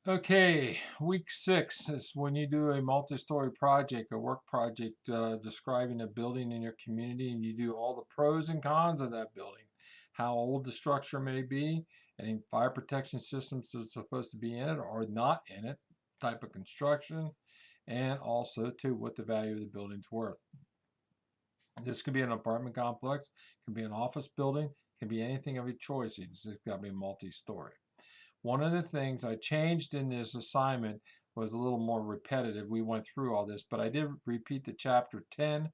Okay, week 6 is when you do a multi-story project, a work project describing a building in your community, and you do all the pros and cons of that building, how old the structure may be, any fire protection systems that are supposed to be in it or not in it, type of construction, and also to what the value of the building's worth. This could be an apartment complex, can be an office building, can be anything of your choice. It's just got to be multi-story. One of the things I changed in this assignment was a little more repetitive. We went through all this, but I did repeat the chapter 10,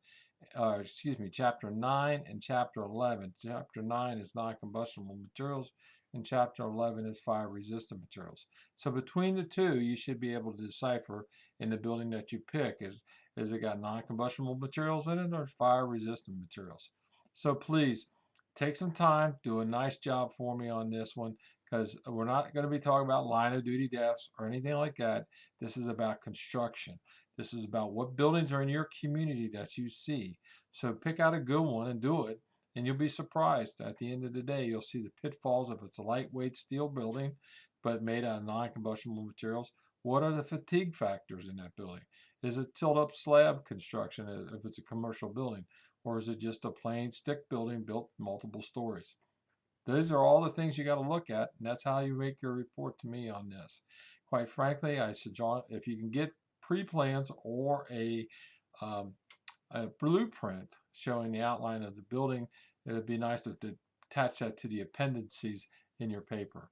chapter 9 and chapter 11. Chapter 9 is non-combustible materials, and chapter 11 is fire-resistant materials. So between the two, you should be able to decipher in the building that you pick, is it got non-combustible materials in it or fire-resistant materials? So please take some time, do a nice job for me on this one, because we're not going to be talking about line of duty deaths or anything like that. This is about construction. This is about what buildings are in your community that you see. So pick out a good one and do it, and you'll be surprised. At the end of the day, you'll see the pitfalls if it's a lightweight steel building, but made out of non-combustible materials. What are the fatigue factors in that building? Is it tilt-up slab construction if it's a commercial building, or is it just a plain stick building built multiple stories? These are all the things you got to look at, and that's how you make your report to me on this. Quite frankly, I suggest if you can get pre-plans or um, a blueprint showing the outline of the building, it would be nice to attach that to the appendices in your paper.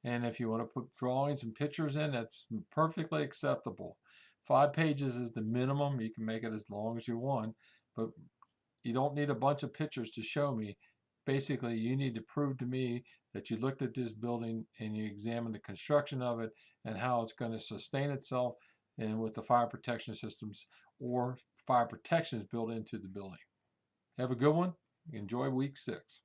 And if you want to put drawings and pictures in, that's perfectly acceptable. 5 pages is the minimum. You can make it as long as you want, but you don't need a bunch of pictures to show me. Basically, you need to prove to me that you looked at this building and you examined the construction of it and how it's going to sustain itself and with the fire protection systems or fire protections built into the building. Have a good one. Enjoy week 6.